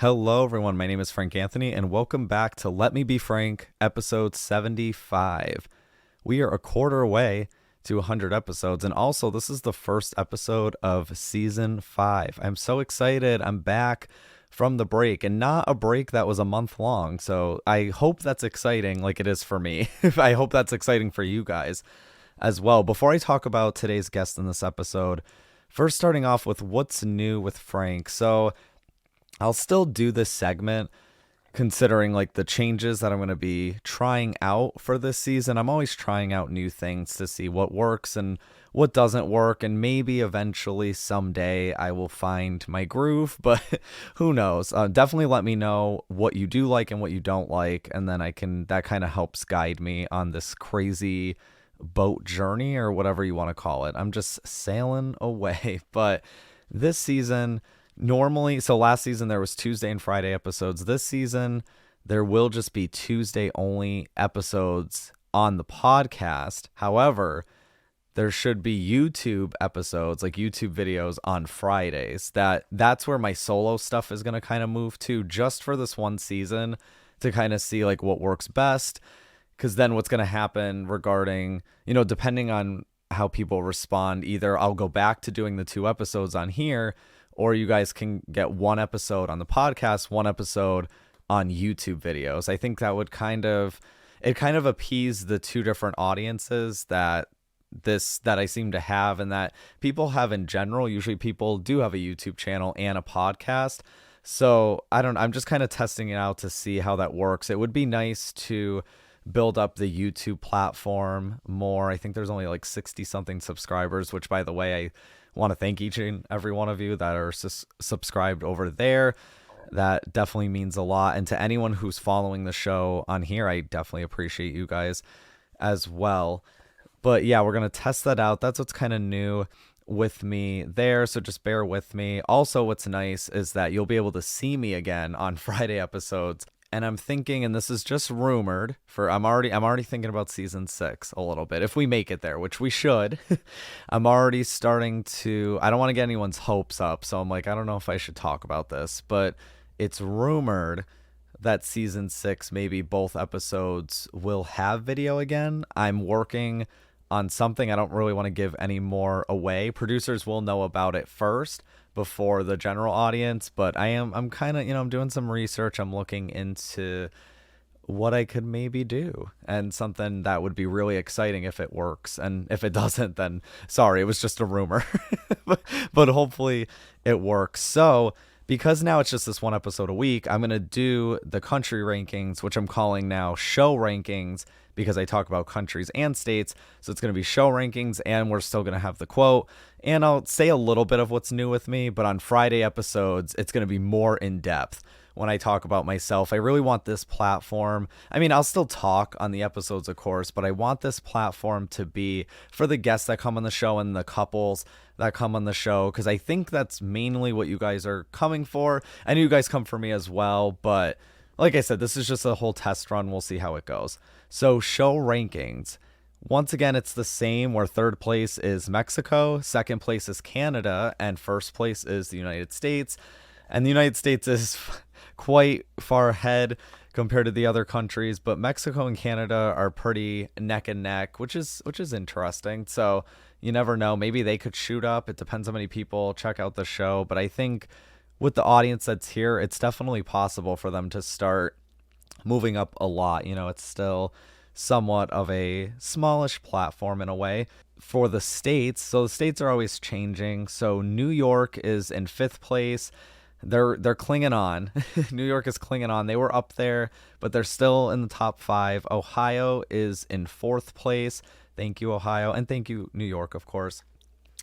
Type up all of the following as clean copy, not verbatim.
Hello, everyone. My name is Frank Anthony, and welcome back to Let Me Be Frank, episode 75. We are a quarter away to 100 episodes, and also this is the first episode of season 5. I'm so excited. I'm back from the break, and not a break that was a month long, so I hope that's exciting like it is for me. I hope that's exciting for you guys as well. Before I talk about today's guest in this episode, first starting off with what's new with Frank. So I'll still do this segment considering like the changes that I'm going to be trying out for this season. I'm always trying out new things to see what works and what doesn't work, and maybe eventually someday I will find my groove, but who knows. Definitely let me know what you do like and what you don't like, and then that kind of helps guide me on this crazy boat journey or whatever you want to call it. I'm just sailing away. But this season, normally, so last season there was Tuesday and Friday episodes. This season there will just be Tuesday only episodes on the podcast. However, there should be YouTube episodes, like YouTube videos on Fridays. That's where my solo stuff is going to kind of move to, just for this one season, to kind of see like what works best. Because then what's going to happen regarding, depending on how people respond, either I'll go back to doing the 2 episodes on here, or you guys can get 1 episode on the podcast, 1 episode on YouTube videos. I think that would kind of appease the 2 different audiences that I seem to have, and that people have in general. Usually people do have a YouTube channel and a podcast. So I'm just kind of testing it out to see how that works. It would be nice to build up the YouTube platform more. I think there's only like 60 something subscribers, which, by the way, I want to thank each and every one of you that are subscribed over there. That definitely means a lot. And to anyone who's following the show on here, I definitely appreciate you guys as well. But yeah, we're going to test that out. That's what's kind of new with me there. So just bear with me. Also, what's nice is that you'll be able to see me again on Friday episodes. And I'm thinking, and this is just rumored, I'm already thinking about season 6 a little bit, if we make it there, which we should. I'm already starting to, I don't want to get anyone's hopes up, so I'm like, I don't know if I should talk about this, but it's rumored that season 6, maybe both episodes will have video again. I'm working on something. I don't really want to give any more away. Producers will know about it first before the general audience, but I'm kind of, I'm doing some research. I'm looking into what I could maybe do, and something that would be really exciting if it works. And if it doesn't, then sorry, it was just a rumor. but hopefully it works. So because now it's just this 1 episode a week, I'm going to do the country rankings, which I'm calling now show rankings, because I talk about countries and states. So it's going to be show rankings, and we're still going to have the quote. And I'll say a little bit of what's new with me, but on Friday episodes, it's going to be more in depth when I talk about myself. I really want this platform. I mean, I'll still talk on the episodes, of course, but I want this platform to be for the guests that come on the show and the couples that come on the show, because I think that's mainly what you guys are coming for. I know you guys come for me as well, but like I said, this is just a whole test run. We'll see how it goes. So show rankings. Once again, it's the same, where 3rd place is Mexico, 2nd place is Canada, and 1st place is the United States. And the United States is quite far ahead compared to the other countries, but Mexico and Canada are pretty neck and neck, which is interesting. So you never know. Maybe they could shoot up. It depends how many people check out the show. But I think with the audience that's here, it's definitely possible for them to start moving up a lot. It's still somewhat of a smallish platform in a way. For the states, so the states are always changing. So New York is in 5th place. They're clinging on. New York is clinging on. They were up there, but they're still in the top 5. Ohio is in 4th place. Thank you, Ohio. And thank you, New York, of course.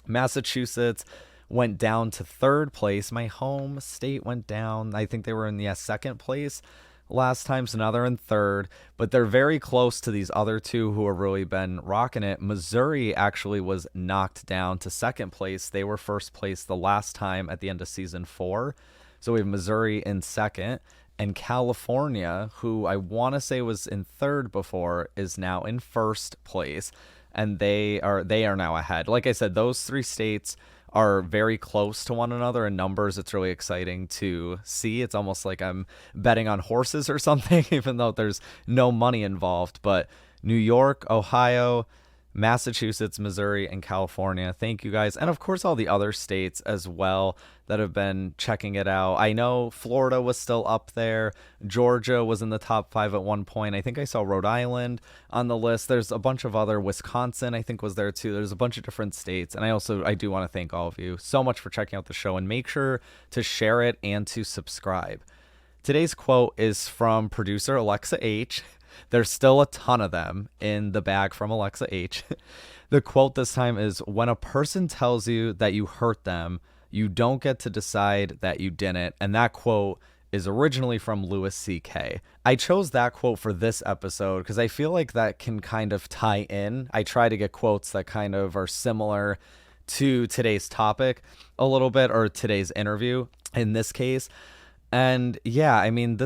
Massachusetts went down to 3rd place. My home state went down. I think they were in the 2nd place last time, so now they're in 3rd, but they're very close to these other 2 who have really been rocking it. Missouri actually was knocked down to 2nd place. They were 1st place the last time at the end of season 4. So we have Missouri in 2nd, and California, who I want to say was in 3rd before, is now in 1st place, and they are now ahead. Like I said, those 3 states are very close to one another in numbers. It's really exciting to see. It's almost like I'm betting on horses or something, even though there's no money involved. But New York, Ohio, Massachusetts, Missouri, and California. Thank you guys. And of course, all the other states as well that have been checking it out. I know Florida was still up there. Georgia was in the top 5 at one point. I think I saw Rhode Island on the list. There's a bunch of other, Wisconsin, I think was there too. There's a bunch of different states. And I do want to thank all of you so much for checking out the show, and make sure to share it and to subscribe. Today's quote is from producer Alexa H. There's still a ton of them in the bag from Alexa H. The quote this time is, "When a person tells you that you hurt them, you don't get to decide that you didn't." And that quote is originally from Louis C.K. I chose that quote for this episode because I feel like that can kind of tie in. I try to get quotes that kind of are similar to today's topic a little bit, or today's interview in this case. And yeah, I mean,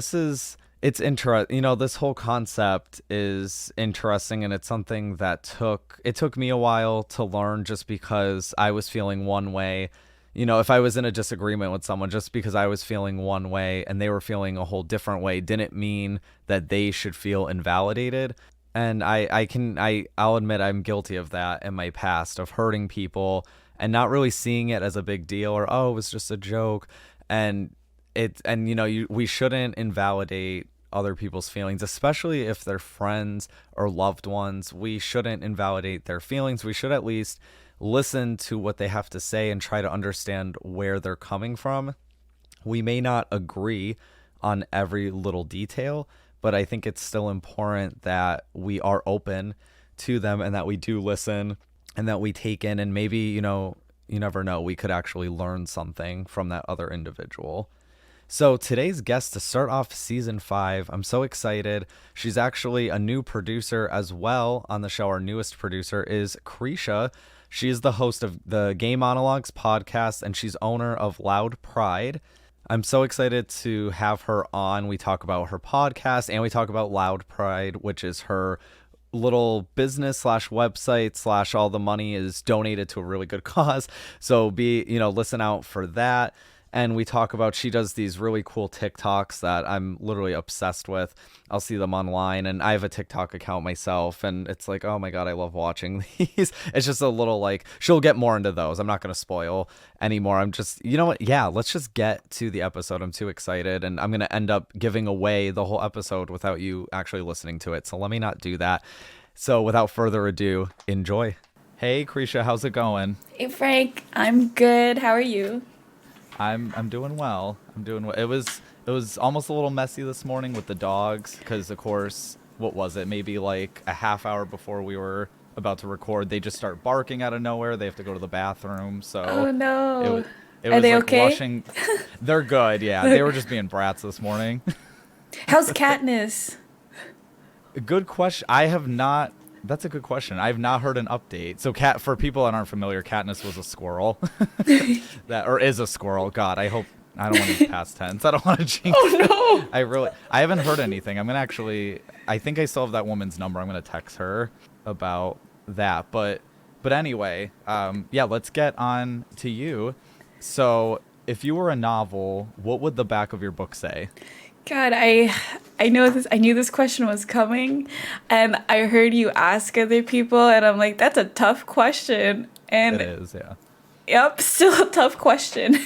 it's interesting. This whole concept is interesting, and it's something that took me a while to learn, just because I was feeling one way. If I was in a disagreement with someone, just because I was feeling one way and they were feeling a whole different way, didn't mean that they should feel invalidated. And I'll admit I'm guilty of that in my past, of hurting people and not really seeing it as a big deal, or, oh, it was just a joke. We shouldn't invalidate other people's feelings, especially if they're friends or loved ones. We shouldn't invalidate their feelings. We should at least listen to what they have to say and try to understand where they're coming from. We may not agree on every little detail, but I think it's still important that we are open to them, and that we do listen, and that we take in, and maybe, you never know, we could actually learn something from that other individual. So today's guest to start off season 5, I'm so excited. She's actually a new producer as well on the show. Our newest producer is Krisha. She is the host of the Gay Monologues podcast, and she's owner of Loud Pride. I'm so excited to have her on. We talk about her podcast, and we talk about Loud Pride, which is her little business / website / all the money is donated to a really good cause. So listen out for that. And we talk about, she does these really cool TikToks that I'm literally obsessed with. I'll see them online, and I have a TikTok account myself, and it's like, oh my God, I love watching these. It's just a little she'll get more into those. I'm not going to spoil anymore. I'm just, you know what? Yeah, let's just get to the episode. I'm too excited, and I'm going to end up giving away the whole episode without you actually listening to it. So let me not do that. So without further ado, enjoy. Hey, Krisha, how's it going? Hey, Frank. I'm good. How are you? I'm doing well. It was almost a little messy this morning with the dogs, because of course, what was it? Maybe like a half hour before we were about to record, they just start barking out of nowhere. They have to go to the bathroom. So oh no. It Are was they like okay? washing. They're good. Yeah, they were just being brats this morning. How's Katniss? Good question. That's a good question. I've not heard an update. So for people that aren't familiar, Katniss was a squirrel. Is a squirrel. God, I don't want to use past tense. I don't want to jinx it. Oh no. I haven't heard anything. I'm going to I think I still have that woman's number. I'm going to text her about that. But anyway, let's get on to you. So if you were a novel, what would the back of your book say? God, I know this. I knew this question was coming, and I heard you ask other people, and I'm like, that's a tough question. And it is, yeah. Yep, still a tough question.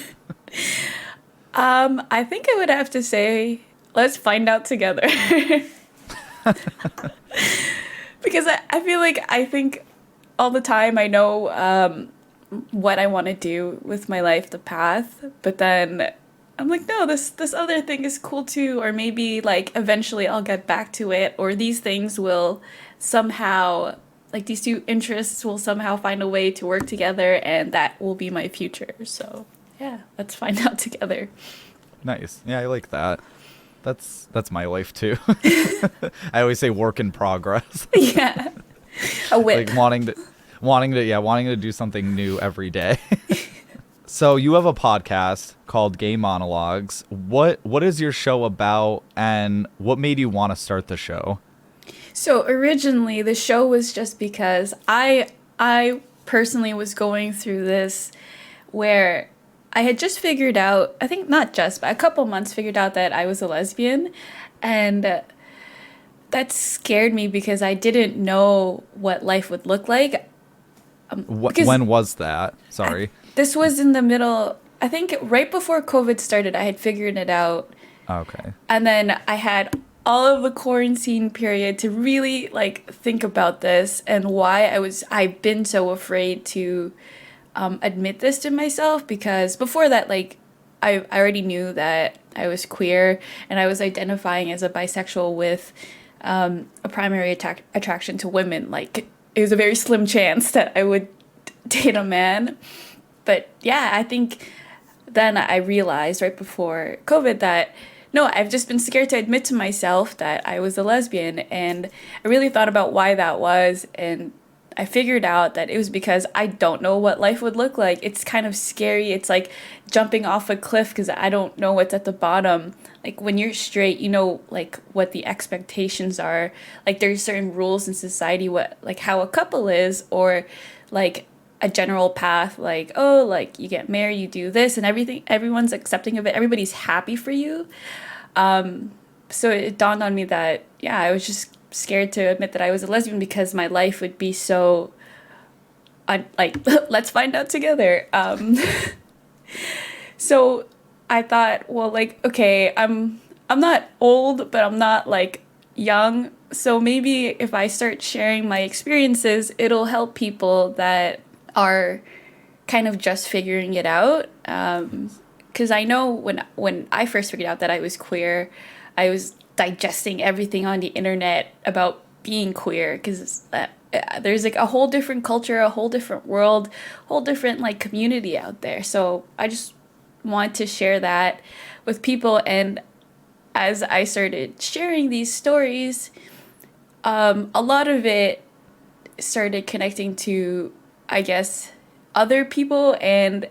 I think I would have to say, let's find out together. Because I feel like I think all the time I know what I want to do with my life, the path, but then I'm like, no, this other thing is cool too, or maybe eventually I'll get back to it, or these things will somehow, these two interests will somehow find a way to work together, and that will be my future. So yeah, let's find out together. Nice. Yeah, I like that. That's my life too. I always say work in progress. Yeah. A whip. Wanting to do something new every day. So you have a podcast called Gay Monologues. What is your show about, and what made you want to start the show? So originally the show was just because I personally was going through this where I had just figured out, I think not just, but a couple months figured out that I was a lesbian. And that scared me because I didn't know what life would look like. When was that? Sorry. This was in the middle, I think right before COVID started, I had figured it out. Okay. And then I had all of the quarantine period to really like think about this and why I've been so afraid to admit this to myself, because before that, like I already knew that I was queer and I was identifying as a bisexual with a primary attraction to women. Like it was a very slim chance that I would date a man. But yeah, I think then I realized right before COVID that no, I've just been scared to admit to myself that I was a lesbian. And I really thought about why that was. And I figured out that it was because I don't know what life would look like. It's kind of scary. It's like jumping off a cliff because I don't know what's at the bottom. Like when you're straight, you know, like what the expectations are. Like there's certain rules in society, what like how a couple is, or like a general path, like, oh, like you get married, you do this and everything, everyone's accepting of it, everybody's happy for you. So it dawned on me that, yeah, I was just scared to admit that I was a lesbian because my life would be so, like, let's find out together. So I thought, well, like, okay, I'm not old, but I'm not like young. So maybe if I start sharing my experiences, it'll help people that are kind of just figuring it out. Because I know when I first figured out that I was queer, I was digesting everything on the internet about being queer, because there's like a whole different culture, a whole different world, whole different like community out there. So I just want to share that with people. And as I started sharing these stories, a lot of it started connecting to, I guess, other people and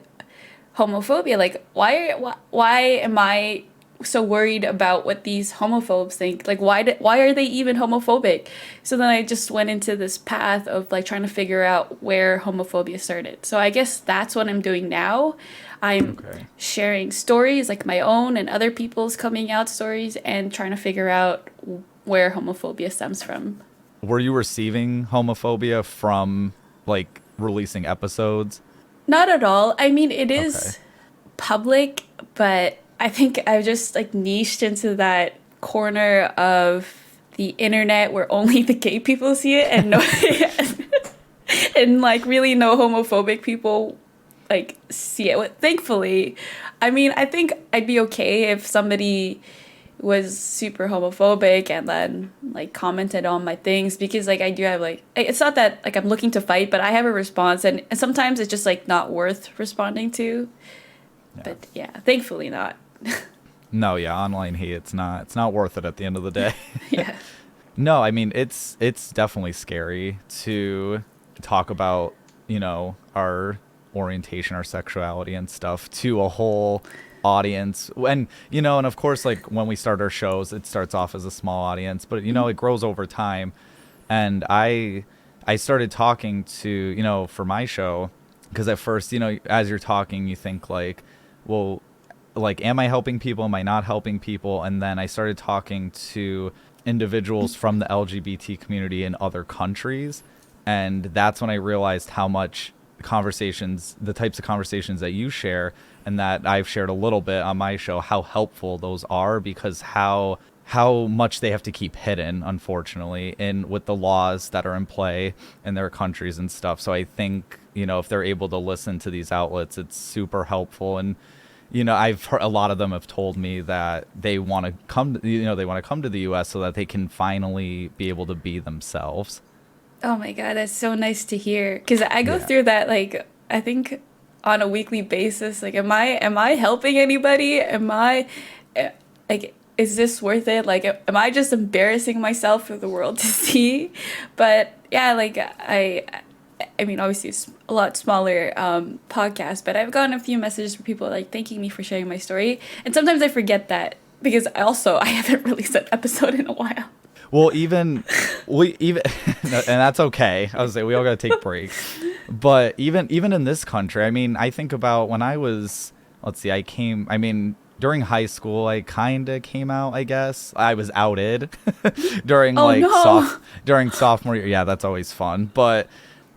homophobia. Like, why am I so worried about what these homophobes think? Like, why are they even homophobic? So then I just went into this path of like trying to figure out where homophobia started. So I guess that's what I'm doing now. I'm sharing stories, like my own and other people's coming out stories, and trying to figure out where homophobia stems from. Were you receiving homophobia from like releasing episodes? Not at all. I mean, it is public, but I think I've just like niched into that corner of the internet where only the gay people see it, and no, and like really no homophobic people like see it. Thankfully, I mean, I think I'd be okay if somebody was super homophobic and then like commented on my things, because like I do have like, it's not that like I'm looking to fight, but I have a response, and sometimes it's just like not worth responding to. But yeah, thankfully not. No, yeah, online hate, it's not worth it at the end of the day. Yeah. No, I mean, it's definitely scary to talk about, you know, our orientation, our sexuality and stuff to a whole audience. And, you know, and of course, like when we start our shows, it starts off as a small audience, but, you know, it grows over time. And I started talking to, you know, for my show, because at first, you know, as you're talking, you think like, well, like, am I helping people? Am I not helping people? And then I started talking to individuals from the LGBT community in other countries. And that's when I realized how much conversations, the types of conversations that you share and that I've shared a little bit on my show, how helpful those are, because how much they have to keep hidden, unfortunately, in with the laws that are in play in their countries and stuff. So I think, you know, if they're able to listen to these outlets, it's super helpful. And, you know, I've heard a lot of them have told me that they want to come, you know, they want to come to the US so that they can finally be able to be themselves. Oh my God, that's so nice to hear. Because I go through that, like, I think on a weekly basis. Like, am I helping anybody? Am I, like, is this worth it? Like, am I just embarrassing myself for the world to see? But yeah, like, I mean, obviously it's a lot smaller podcast, but I've gotten a few messages from people like thanking me for sharing my story. And sometimes I forget that, because I haven't released an episode in a while. Well, even and that's okay. I was saying we all got to take breaks. But even in this country, I mean, I think about when I was, let's see, during high school, I kind of came out, I guess. I was outed during Oh no. during sophomore year. Yeah, that's always fun. But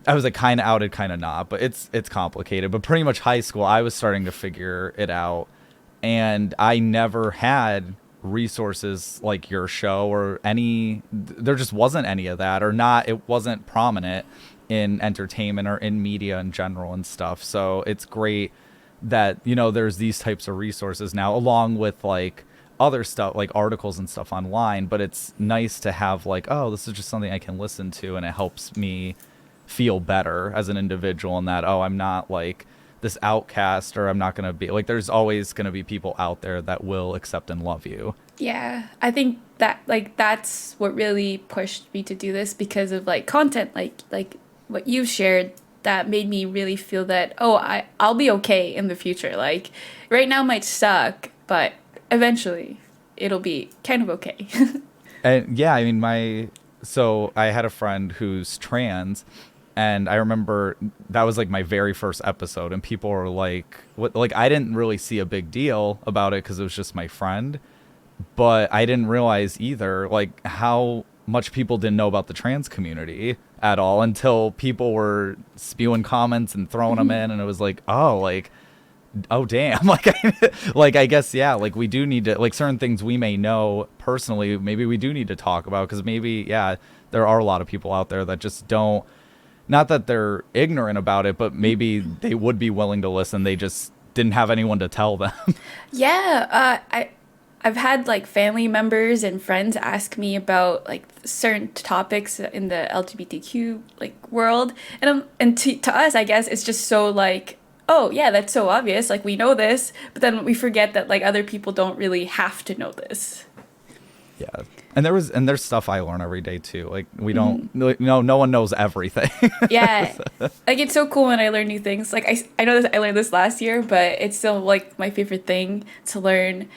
I was like kind of outed, kind of not. But it's complicated. But pretty much high school, I was starting to figure it out, and I never had resources like your show or there just wasn't any of that, or not, it wasn't prominent in entertainment or in media in general and stuff. So it's great that, there's these types of resources now, along with like other stuff like articles and stuff online. But it's nice to have like, oh, this is just something I can listen to, and it helps me feel better as an individual, and that, oh, I'm not like this outcast, or I'm not going to be like, there's always going to be people out there that will accept and love you. Yeah, I think that like that's what really pushed me to do this, because of like content like what you've shared that made me really feel that, oh, I'll be okay in the future. Like right now might suck, but eventually it'll be kind of okay. And yeah, I mean, so I had a friend who's trans, and I remember that was like my very first episode, and people were like, "What?" Like, I didn't really see a big deal about it because it was just my friend, but I didn't realize either like how much people didn't know about the trans community at all until people were spewing comments and throwing them in, and it was like, oh damn, like I guess, yeah, like we do need to, like, certain things we may know personally, maybe we do need to talk about, because maybe, yeah, there are a lot of people out there that just don't, not that they're ignorant about it, but maybe they would be willing to listen, they just didn't have anyone to tell them. Yeah, I've had like family members and friends ask me about like certain topics in the LGBTQ like world, and to us, I guess it's just so like, oh yeah, that's so obvious, like we know this, but then we forget that like other people don't really have to know this. Yeah. And there's stuff I learn every day too. Like we don't, no one knows everything. Yeah, like it's so cool when I learn new things. Like I know that I learned this last year, but it's still like my favorite thing to learn,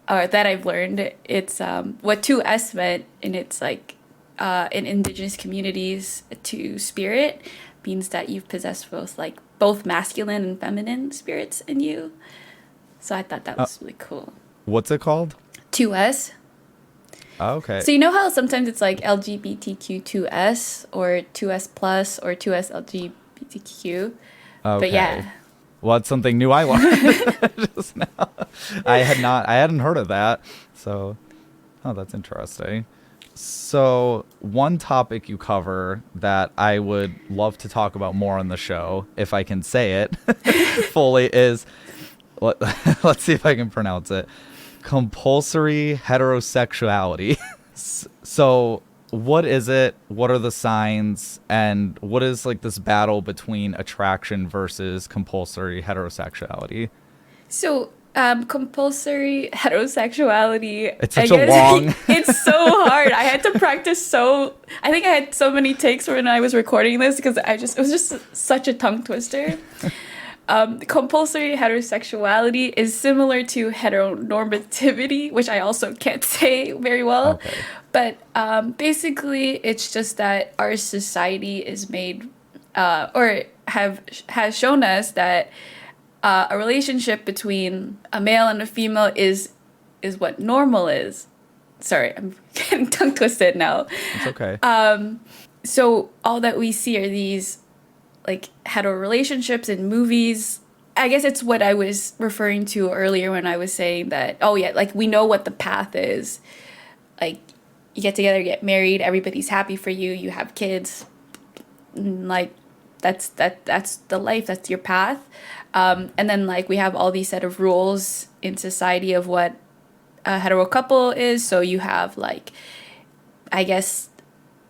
that I've learned. It's what 2S meant, and it's like in indigenous communities, to spirit means that you've possessed both masculine and feminine spirits in you. So I thought that was really cool. What's it called? 2S. Oh, okay. So you know how sometimes it's like LGBTQ2S or 2S plus or 2S LGBTQ? Okay. But yeah. Well, that's something new I learned just now. I hadn't heard of that. So, oh, that's interesting. So, one topic you cover that I would love to talk about more on the show, if I can say it fully, is, let's see if I can pronounce it, compulsory heterosexuality. So, what is it? What are the signs? And what is like this battle between attraction versus compulsory heterosexuality? So, compulsory heterosexuality. It's such a long. It's so hard. I had to practice I think I had so many takes when I was recording this, because it was just such a tongue twister. Compulsory heterosexuality is similar to heteronormativity, which I also can't say very well. Okay. But basically, it's just that our society is made, or has shown us that a relationship between a male and a female is what normal is. Sorry, I'm getting tongue twisted now. It's okay. So all that we see are these like hetero relationships in movies. I guess it's what I was referring to earlier when I was saying that, oh yeah, like we know what the path is. Like you get together, get married, everybody's happy for you, you have kids. Like that's the life, that's your path. And then like we have all these set of rules in society of what a hetero couple is. So you have like, I guess,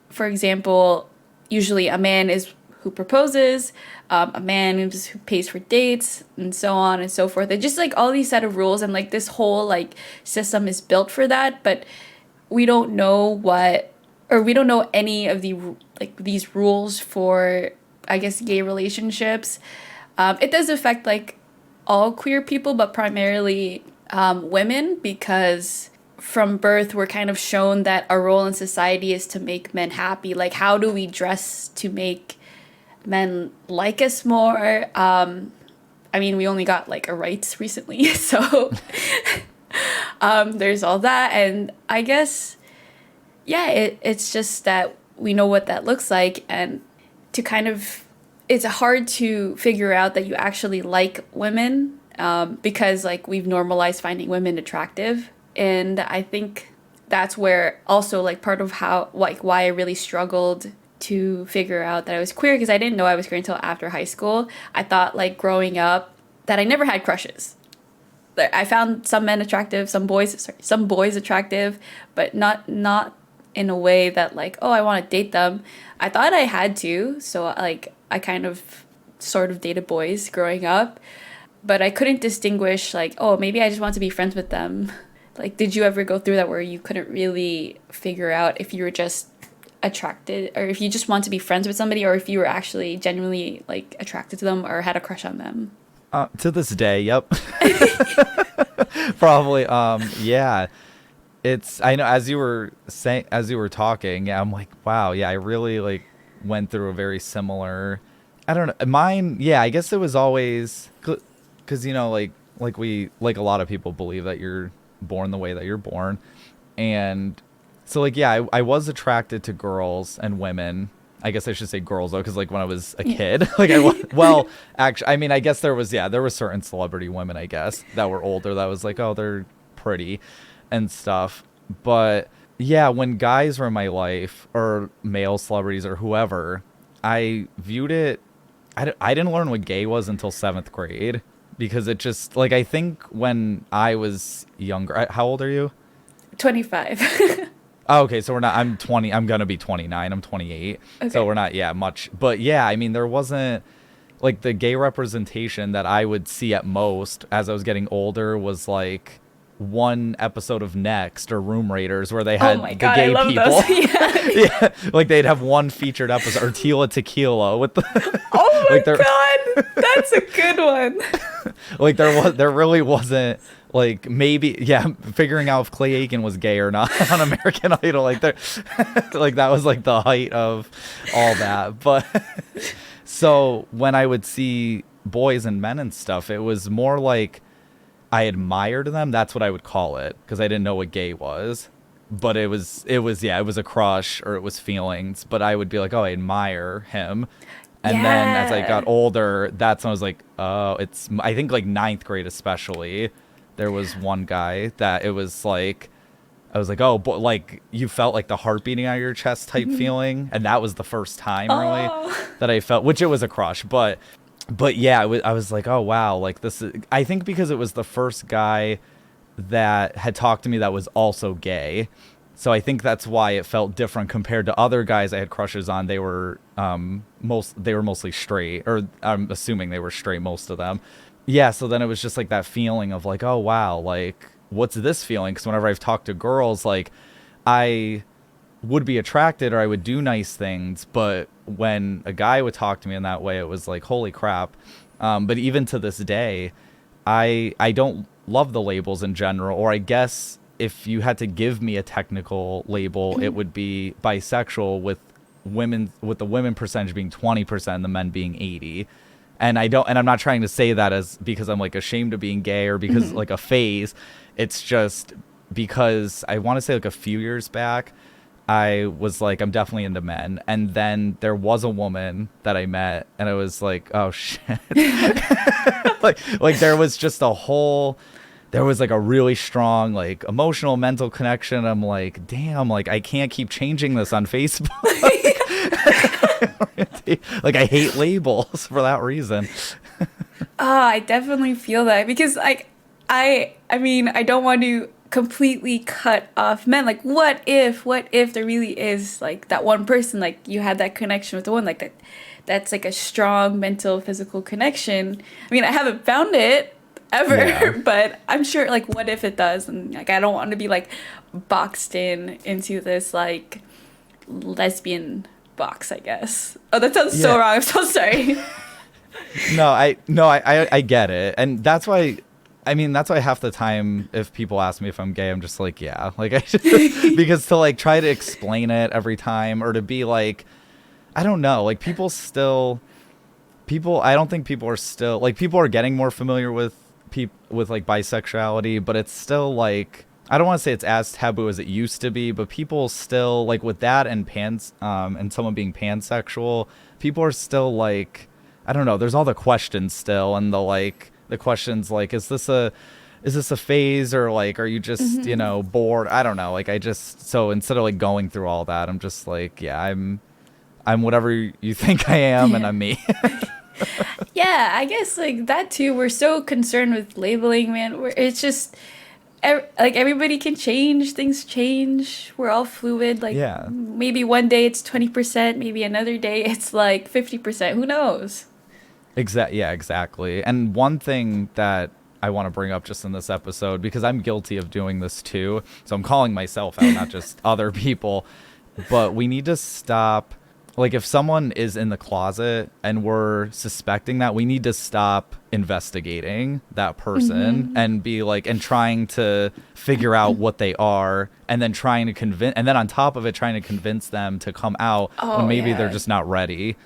for example, usually a man is who proposes, a man who pays for dates, and so on and so forth. And just like all these set of rules, and like this whole like system is built for that, but we don't know we don't know any of the like these rules for, I guess, gay relationships. It does affect like all queer people, but primarily women, because from birth we're kind of shown that our role in society is to make men happy. Like how do we dress to make men like us more. I mean, we only got like a rights recently, so there's all that. And I guess, yeah, it's just that we know what that looks like, and to kind of, it's hard to figure out that you actually like women, because like we've normalized finding women attractive. And I think that's where also like part of how, like, why I really struggled to figure out that I was queer, because I didn't know I was queer until after high school. I thought like growing up that I never had crushes. I found some men attractive, some boys attractive, but not in a way that like, oh, I want to date them. I thought I had to, so like I kind of sort of dated boys growing up, but I couldn't distinguish like, oh, maybe I just want to be friends with them. Like, did you ever go through that where you couldn't really figure out if you were just attracted, or if you just want to be friends with somebody, or if you were actually genuinely like attracted to them or had a crush on them? To this day, yep. Probably. Yeah. I know, as you were talking, yeah, I'm like, wow, yeah, I really like went through a very similar, I don't know, mine, yeah, I guess it was always, because, you know, like a lot of people believe that you're born the way that you're born. And so, like, yeah, I was attracted to girls and women. I guess I should say girls, though, because, like, when I was a kid, like, well, actually, I mean, I guess there was certain celebrity women, I guess, that were older that was like, oh, they're pretty and stuff. But, yeah, when guys were in my life, or male celebrities or whoever, I viewed it, I didn't learn what gay was until 7th grade, because it just, like, I think when I was younger, how old are you? 25. Oh, okay, so I'm 20, I'm gonna be 29, I'm 28, okay. So we're not, yeah, much, but yeah, I mean, there wasn't, like, the gay representation that I would see at most as I was getting older was, like, one episode of Next or Room Raiders where they had the gay people. Those. Yeah. Yeah, like, they'd have one featured episode, or Tila Tequila with the... Oh my God, that's a good one. Like, there really wasn't... Like, maybe, yeah, figuring out if Clay Aiken was gay or not on American Idol, like, like, that was, like, the height of all that. But, so, when I would see boys and men and stuff, it was more like I admired them. That's what I would call it, because I didn't know what gay was. But it was, yeah, it was a crush, or it was feelings. But I would be like, oh, I admire him. And then, as I got older, that's when I was like, oh, it's, I think, like, 9th grade especially, there was one guy that it was like, I was like, oh, but like, you felt like the heart beating out of your chest type feeling. And that was the first time really that I felt, which it was a crush. But yeah, I was like, oh, wow. Like, this is, I think because it was the first guy that had talked to me that was also gay. So I think that's why it felt different compared to other guys I had crushes on. They were mostly straight, or I'm assuming they were straight, most of them. Yeah, so then it was just like that feeling of like, oh, wow, like, what's this feeling? Because whenever I've talked to girls, like, I would be attracted or I would do nice things. But when a guy would talk to me in that way, it was like, holy crap. But even to this day, I don't love the labels in general. Or I guess if you had to give me a technical label, it would be bisexual, with the women percentage being 20% and the men being 80%. And I'm not trying to say that as because I'm like ashamed of being gay or because like a phase. It's just because I want to say like a few years back, I was like, I'm definitely into men. And then there was a woman that I met and I was like, oh shit. like there was just there was like a really strong, like, emotional, mental connection. I'm like, damn, like, I can't keep changing this on Facebook. Like, I hate labels for that reason. I definitely feel that, because like I mean, I don't want to completely cut off men. Like, what if there really is like that one person, like you had that connection with the one, like that's like a strong mental, physical connection. I mean, I haven't found it ever, yeah. But I'm sure, like, what if it does? And like, I don't want to be like boxed into this like lesbian box, I guess. Oh, that sounds so wrong. I'm so sorry. No, I get it. And that's why, I mean, that's why half the time if people ask me if I'm gay, I'm just like, yeah. Like, because to like try to explain it every time, or to be like, I don't know, like, people still, I don't think people are still like, people are getting more familiar with like bisexuality, but it's still like, I don't want to say it's as taboo as it used to be, but people still like with that and and someone being pansexual, people are still like, I don't know, there's all the questions still, and the questions like, is this a phase, or like, are you just, bored? I don't know. Like, so instead of like going through all that, I'm just like, yeah, I'm whatever you think I am, and I'm me. Yeah, I guess like that too. We're so concerned with labeling, man. It's just like everybody can change. Things change. We're all fluid. Like Yeah. maybe one day it's 20%, maybe another day it's like 50%. Who knows? Yeah, exactly. And one thing that I want to bring up just in this episode, because I'm guilty of doing this too, so I'm calling myself out, not just other people, but we need to stop. Like, if someone is in the closet and we're suspecting that, we need to stop investigating that person and be like, and trying to figure out what they are, and then trying to convince, and then on top of it, trying to convince them to come out when maybe they're just not ready.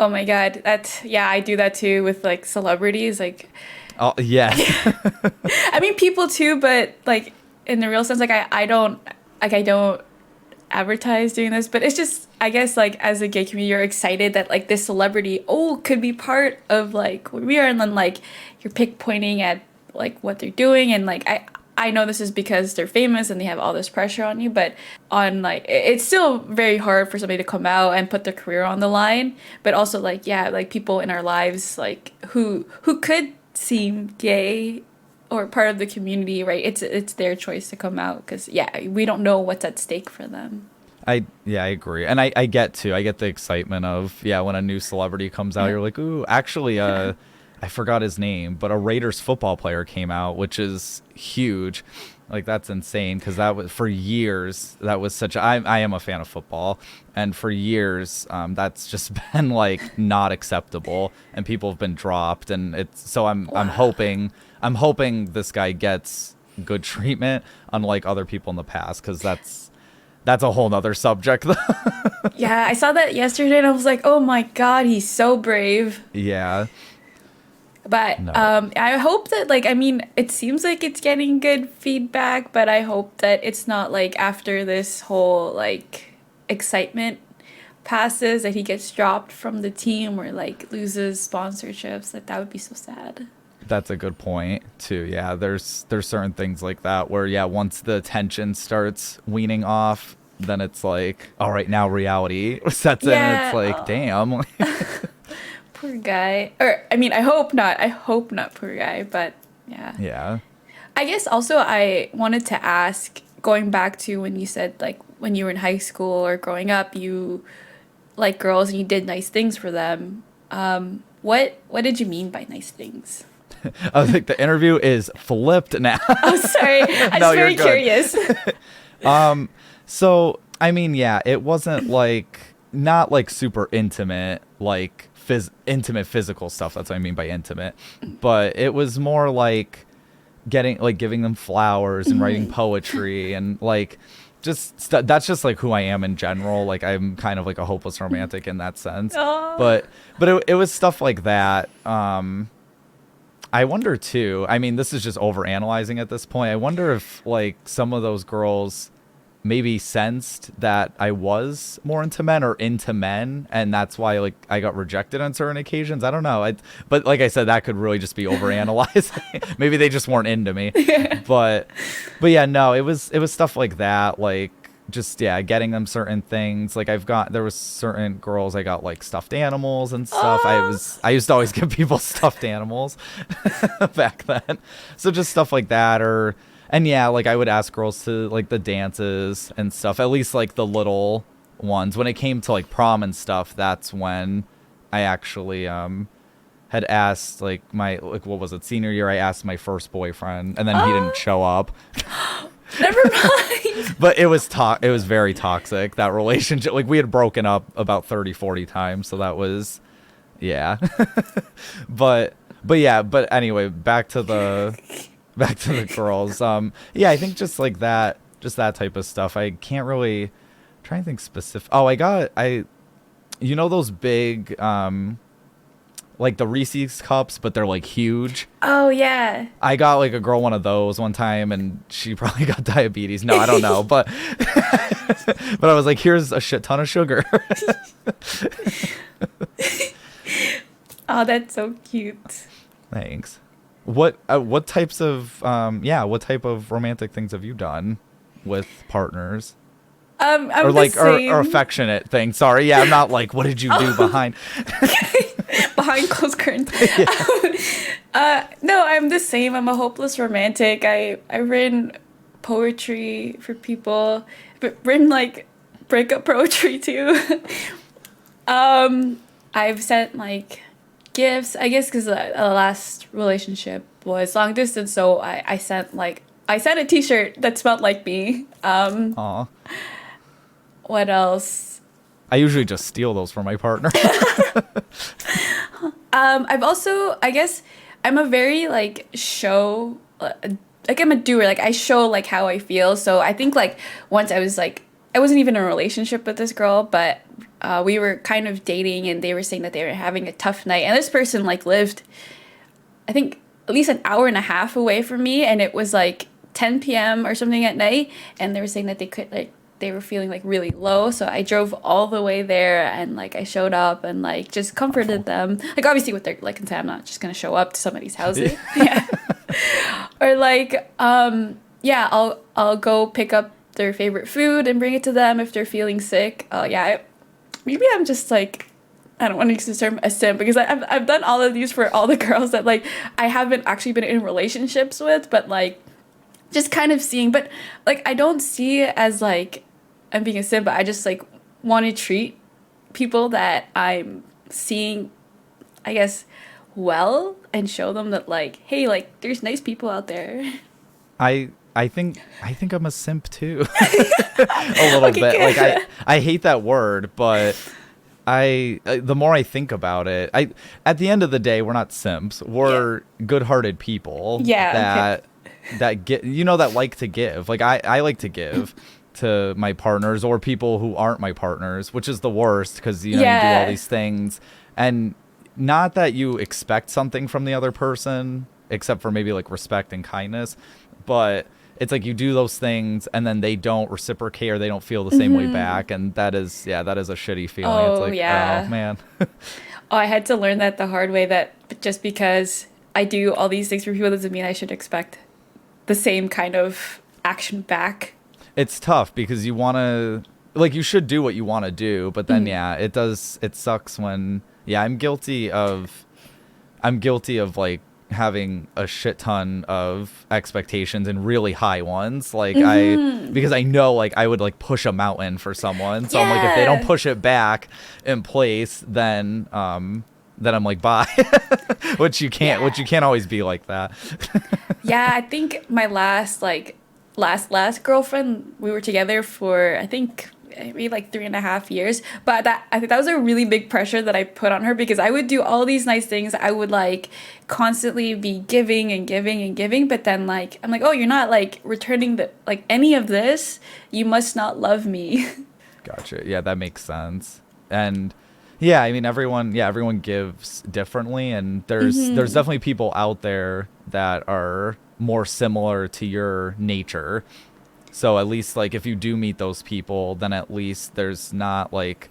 Oh my God. I do that too with like celebrities. Like, oh, yes. I mean, people too, but like in the real sense, like I don't advertise doing this, but it's just, I guess, like as a gay community, you're excited that like this celebrity could be part of like what we are, and then like you're pointing at like what they're doing, and like I know this is because they're famous and they have all this pressure on you, but on like it's still very hard for somebody to come out and put their career on the line, but also like, yeah, like people in our lives like who could seem gay or part of the community, right? It's their choice to come out, because we don't know what's at stake for them. I agree. And I get the excitement of, when a new celebrity comes out, you're like, ooh, actually, I forgot his name, but a Raiders football player came out, which is huge. Like, that's insane, because that was, for years, that was such I am a fan of football, and for years, that's just been like not acceptable, and people have been dropped, and I'm hoping this guy gets good treatment, unlike other people in the past, because that's a whole nother subject. Yeah, I saw that yesterday and I was like, oh my God, he's so brave. Yeah. But No. I hope that, like, I mean, it seems like it's getting good feedback, but I hope that it's not like after this whole like excitement passes that he gets dropped from the team or like loses sponsorships. That would be so sad. That's a good point too. Yeah, there's certain things like that where once the tension starts weaning off, then it's like, all right, now reality sets in, and it's like, damn. Poor guy. Or I mean, I hope not, poor guy, but yeah. Yeah. I guess also I wanted to ask, going back to when you said like when you were in high school or growing up, you like girls and you did nice things for them. What did you mean by nice things? I think the interview is flipped now. Oh, sorry. I'm just very curious. So, I mean, it wasn't like, not like super intimate, like intimate physical stuff. That's what I mean by intimate. But it was more like giving them flowers and writing poetry and like just that's just like who I am in general. Like, I'm kind of like a hopeless romantic in that sense. Aww. But it was stuff like that. I wonder too, I mean, this is just overanalyzing at this point. I wonder if like some of those girls maybe sensed that I was more into men or into men, and that's why like I got rejected on certain occasions. I don't know. But like I said, that could really just be overanalyzing. Maybe they just weren't into me. But yeah, no, it was stuff like that, like just getting them certain things. Like there was certain girls I got like stuffed animals and stuff. I used to always give people stuffed animals back then. So just stuff like that, and like I would ask girls to like the dances and stuff, at least like the little ones. When it came to like prom and stuff, that's when I actually had asked like what was it, senior year, I asked my first boyfriend, and then he didn't show up. Never mind. But it was very toxic, that relationship. Like, we had broken up about 30-40 times, so that was but anyway, back to the girls. I think just like that type of stuff. I can't really try and think specific. Oh, those big like the Reese's cups, but they're like huge. Oh yeah. I got like a girl one of those one time, and she probably got diabetes. No, I don't know, but but I was like, here's a shit ton of sugar. Oh, that's so cute. Thanks. What types of what type of romantic things have you done with partners? I'm or the like same. or affectionate things. Sorry, yeah, I'm not like, what did you do behind? Behind closed curtains. No, I'm the same. I'm a hopeless romantic. I've written poetry for people, but written like breakup poetry too. I've sent like gifts, I guess, because the last relationship was long distance, so I sent a T-shirt that smelled like me. Aw. What else? I usually just steal those from my partner. I've also, I guess, I'm a very like show, like I'm a doer. Like I show like how I feel. So I think like once I was like, I wasn't even in a relationship with this girl, but we were kind of dating, and they were saying that they were having a tough night. And this person like lived, I think, at least an hour and a half away from me, and it was like 10 p.m. or something at night, and they were saying that they were feeling like really low, so I drove all the way there, and like I showed up and like just comforted them, like obviously with their like consent. I'm not just gonna show up to somebody's house. Yeah. Or like I'll go pick up their favorite food and bring it to them if they're feeling sick. Maybe I'm just like, I don't want to use the term a simp, because I've done all of these for all the girls that like I haven't actually been in relationships with, but like just kind of seeing, but like I don't see it as like I'm being a simp, but I just like want to treat people that I'm seeing, I guess, well, and show them that like, hey, like there's nice people out there. I think I'm a simp too. A little Okay, bit. good. Like I hate that word, but the more I think about it, at the end of the day, we're not simps. We're good-hearted people. Yeah, that get, that like to give. Like I like to give to my partners, or people who aren't my partners, which is the worst, because you do all these things, and not that you expect something from the other person, except for maybe like respect and kindness, but it's like you do those things and then they don't reciprocate, or they don't feel the same way back, and that is a shitty feeling. It's like, oh man. Oh, I had to learn that the hard way, that just because I do all these things for people doesn't mean I should expect the same kind of action back. It's tough because you want to, like, you should do what you want to do, but then it sucks when I'm guilty of like having a shit ton of expectations and really high ones, like because I know like I would like push a mountain for someone, so I'm like, if they don't push it back in place, then I'm like, bye. which you can't always be like that. I think my last girlfriend, we were together for I think maybe like 3.5 years, but I think that was a really big pressure that I put on her, because I would do all these nice things. I would like constantly be giving and giving and giving, but then like I'm like, oh, you're not like returning like any of this, you must not love me. Gotcha. Yeah, that makes sense. And yeah, I mean, everyone gives differently, and there's definitely people out there that are more similar to your nature. So at least like if you do meet those people, then at least there's not like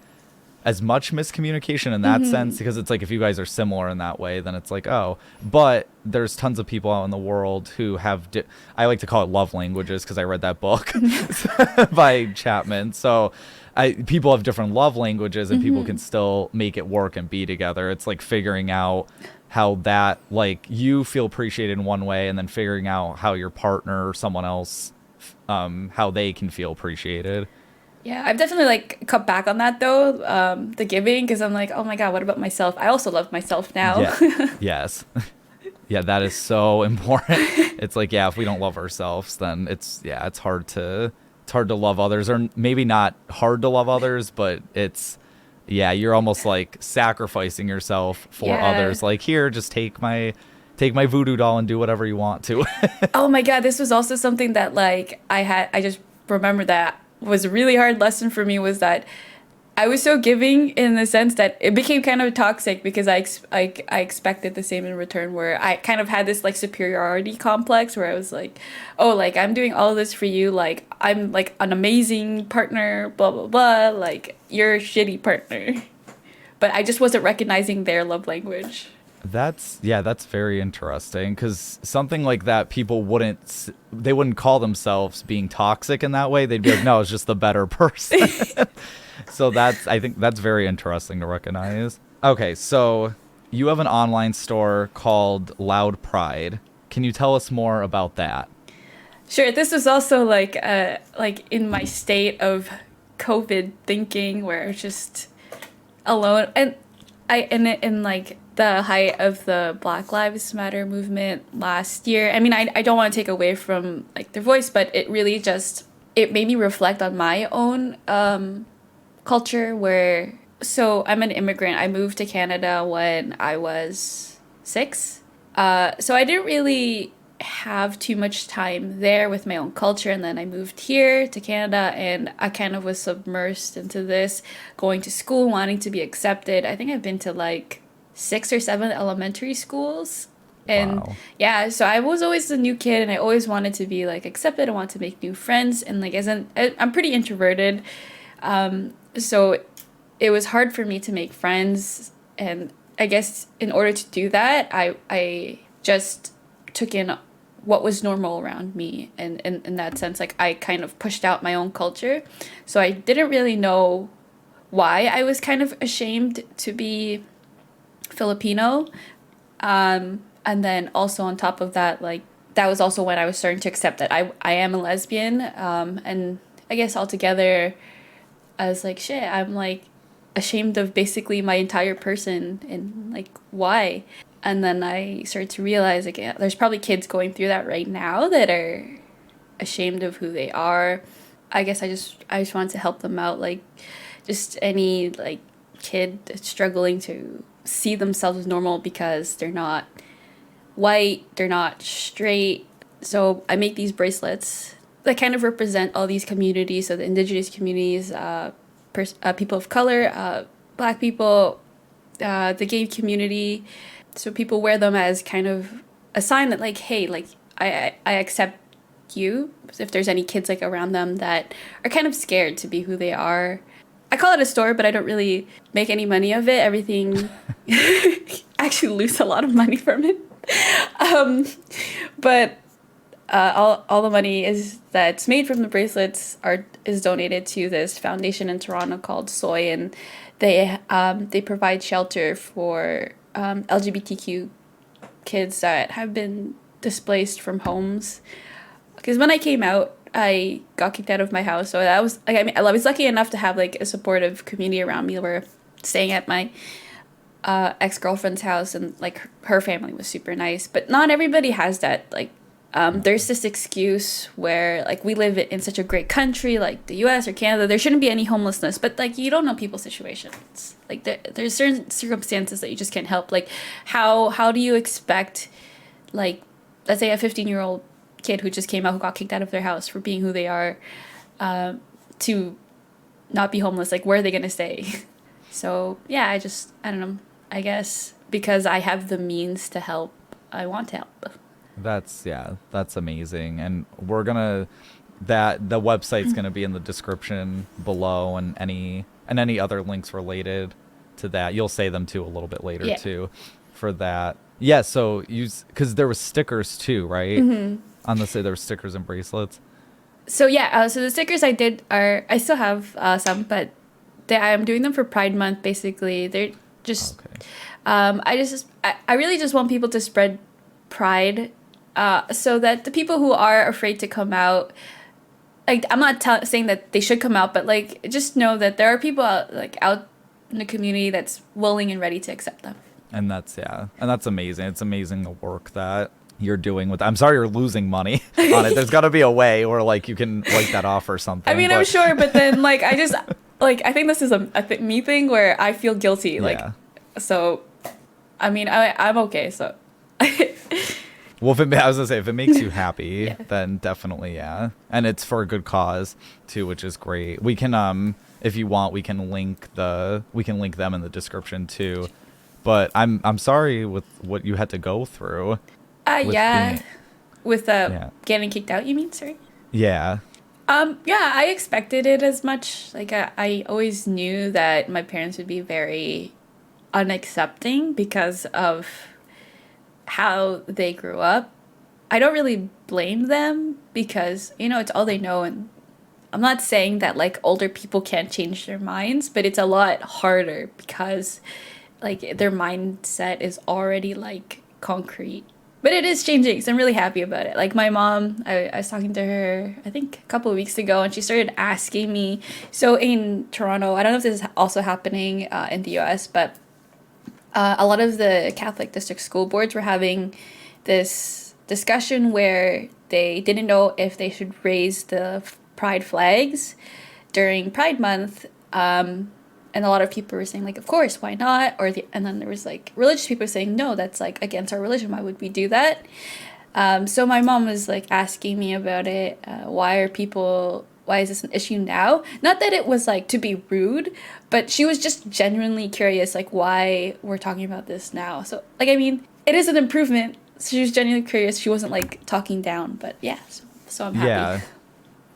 as much miscommunication in that sense, because it's like if you guys are similar in that way, then it's like, oh, but there's tons of people out in the world who have I like to call it love languages, because I read that book by Chapman. So people have different love languages, and people can still make it work and be together. It's like figuring out how that, like, you feel appreciated in one way, and then figuring out how your partner or someone else, how they can feel appreciated. Yeah, I've definitely like cut back on that though, the giving, because I'm like, oh my god, what about myself? I also love myself now. Yeah. Yes. Yeah, that is so important. It's like, if we don't love ourselves, then it's hard to love others, or maybe not hard to love others, but it's you're almost like sacrificing yourself for others. Like, here, just take my voodoo doll and do whatever you want to. Oh my god, this was also something that like I just remember that was a really hard lesson for me, was that I was so giving in the sense that it became kind of toxic because I expected the same in return, where I kind of had this like superiority complex where I was like, oh, like I'm doing all this for you, like I'm like an amazing partner, blah blah blah, like you're a shitty partner. But I just wasn't recognizing their love language. That's very interesting, because something like that, they wouldn't call themselves being toxic in that way. They'd be like, no, it's just the better person. So I think that's very interesting to recognize. Okay, so you have an online store called Loud Pride. Can you tell us more about that? Sure, this was also like in my state of COVID thinking where I was just alone, and in like the height of the Black Lives Matter movement last year. I mean, I don't want to take away from like their voice, but it really just it made me reflect on my own culture where so I'm an immigrant. I moved to Canada when I was 6. So I didn't really have too much time there with my own culture, and then I moved here to Canada and I kind of was submersed into this, going to school, wanting to be accepted. I think I've been to like 6 or 7 elementary schools. And Wow. yeah, so I was always a new kid and I always wanted to be like accepted. I want to make new friends, and like I'm pretty introverted. So it was hard for me to make friends, and I guess in order to do that, I just took in what was normal around me, and in that sense, like I kind of pushed out my own culture. So I didn't really know why I was kind of ashamed to be Filipino. And then also on top of that, like that was also when I was starting to accept that I am a lesbian. And I guess altogether, I was like, shit, I'm like ashamed of basically my entire person, and like why? And then I started to realize like yeah, there's probably kids going through that right now that are ashamed of who they are. I guess I just wanted to help them out, like just any like kid that's struggling to see themselves as normal because they're not white, they're not straight. So I make these bracelets that kind of represent all these communities, so the indigenous communities, people of color, black people, the gay community. So people wear them as kind of a sign that like, hey, like I accept you. If there's any kids like around them that are kind of scared to be who they are. I call it a store, but I don't really make any money of it. Everything actually lose a lot of money from it. But all the money that's made from the bracelets is donated to this foundation in Toronto called Soy, and they provide shelter for LGBTQ kids that have been displaced from homes. Because when I came out, I got kicked out of my house, so that was like, I mean, I was lucky enough to have like a supportive community around me. We're staying at my ex-girlfriend's house, and like her family was super nice, but not everybody has that. Like there's this excuse where like we live in such a great country like the US or Canada, there shouldn't be any homelessness, but like you don't know people's situations. Like there's certain circumstances that you just can't help. Like how do you expect, like, let's say a 15-year-old kid who just came out, who got kicked out of their house for being who they are, to not be homeless? Like, where are they gonna stay? So yeah, I don't know, I guess because I have the means to help, I want to help. That's amazing. And the website's gonna be in the description below, and any other links related to that. You'll say them too a little bit later too for that. Yeah, so because there was stickers too, right? Mm-hmm. On the side there were stickers and bracelets. So yeah, so the stickers I still have some, but I'm doing them for Pride Month. Basically, they're just okay. I really just want people to spread pride, so that the people who are afraid to come out, like I'm not saying that they should come out, but like just know that there are people out in the community that's willing and ready to accept them. And that's amazing. It's amazing the work that you're doing with. I'm sorry you're losing money on it. There's got to be a way where like you can write that off or something. I mean, I'm sure, but then like I just like I think this is a me thing where I feel guilty. Like, so I mean I'm okay. So. Well, I was gonna say, if it makes you happy, then definitely, yeah. And it's for a good cause too, which is great. We can if you want, we can link them in the description too. But I'm sorry with what you had to go through. Yeah. With Yeah. getting kicked out, you mean? Sorry. Yeah. Yeah, I expected it as much. Like, I always knew that my parents would be very unaccepting because of how they grew up. I don't really blame them because, it's all they know. And I'm not saying that, like, older people can't change their minds, but it's a lot harder because, like, their mindset is already, like, concrete. But it is changing, so I'm really happy about it. Like my mom, I was talking to her, I think a couple of weeks ago, and she started asking me. So in Toronto, I don't know if this is also happening in the US, but a lot of the Catholic district school boards were having this discussion where they didn't know if they should raise the pride flags during Pride Month. And a lot of people were saying, like, of course, why not? And then there was, like, religious people saying, no, that's, like, against our religion. Why would we do that? So my mom was, like, asking me about it. Why is this an issue now? Not that it was, like, to be rude, but she was just genuinely curious, like, why we're talking about this now. So, like, I mean, it is an improvement. So she was genuinely curious. She wasn't, like, talking down. But, yeah, so I'm happy. Yeah.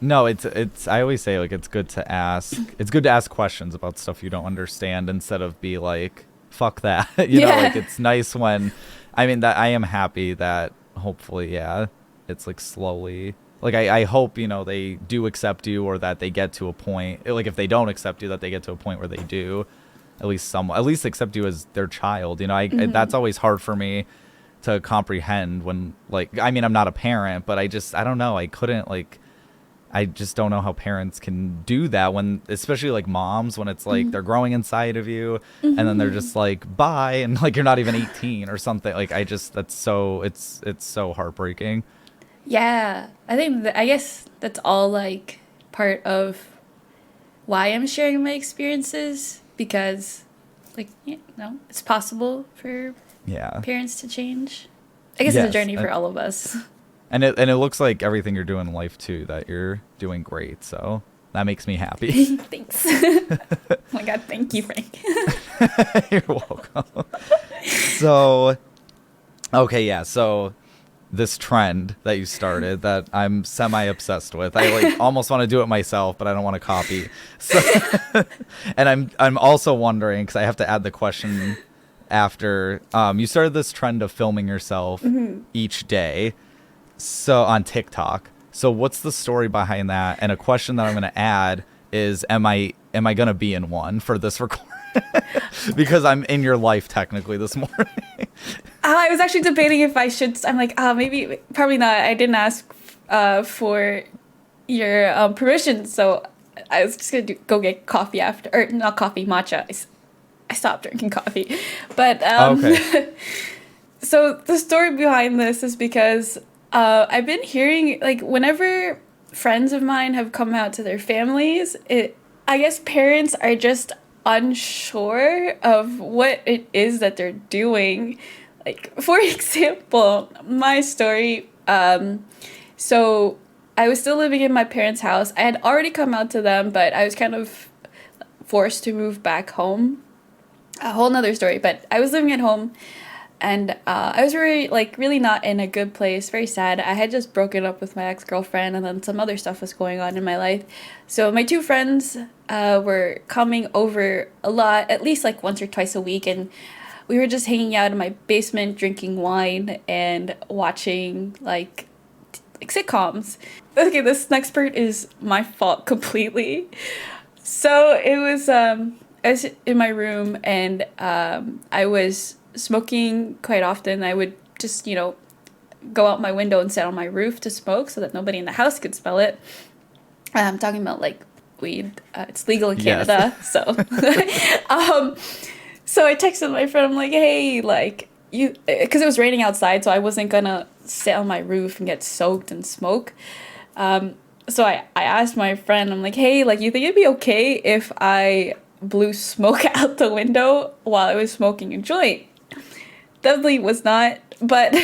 No, it's I always say, like, it's good to ask questions about stuff you don't understand instead of be like, fuck that. you know, like, it's nice when, I mean, that I am happy that hopefully, yeah, it's like slowly, like, I hope, they do accept you, or that they get to a point, like, if they don't accept you, that they get to a point where they do at least accept you as their child. That's always hard for me to comprehend when, like, I mean, I'm not a parent, but I don't know, I just don't know how parents can do that when, especially like moms, when it's like they're growing inside of you and then they're just like, bye. And like, you're not even 18 or something. Like, it's so heartbreaking. Yeah. I guess that's all like part of why I'm sharing my experiences, because like, it's possible for parents to change. I guess it's a journey for all of us. And it looks like everything you're doing in life too, that you're doing great. So that makes me happy. Thanks. Oh my God, thank you, Frank. You're welcome. So, okay, yeah. So this trend that you started that I'm semi-obsessed with, I like almost want to do it myself, but I don't want to copy. So, and I'm also wondering, because I have to add the question after, you started this trend of filming yourself each day. So on TikTok. So what's the story behind that? And a question that I'm going to add is, am I going to be in one for this recording? Because I'm in your life technically this morning. I was actually debating if I should. I'm like, probably not. I didn't ask for your permission, so I was just going to go get coffee after, or not coffee, matcha. I stopped drinking coffee. But Okay. So the story behind this is because I've been hearing, like, whenever friends of mine have come out to their families, I guess parents are just unsure of what it is that they're doing. Like, for example, my story, so I was still living in my parents' house. I had already come out to them, but I was kind of forced to move back home. A whole nother story, but I was living at home. And I was really not in a good place, very sad. I had just broken up with my ex-girlfriend, and then some other stuff was going on in my life. So my two friends were coming over a lot, at least like once or twice a week, and we were just hanging out in my basement, drinking wine and watching like sitcoms. Okay, this next part is my fault completely. So it was, I was in my room, and I was smoking quite often. I would just, go out my window and sit on my roof to smoke so that nobody in the house could smell it. I'm talking about like weed. It's legal in Canada. Yes. So, so I texted my friend. I'm like, hey, like because it was raining outside, so I wasn't gonna sit on my roof and get soaked and smoke. So I asked my friend, I'm like, hey, like, you think it'd be okay if I blew smoke out the window while I was smoking a joint? Definitely was not, but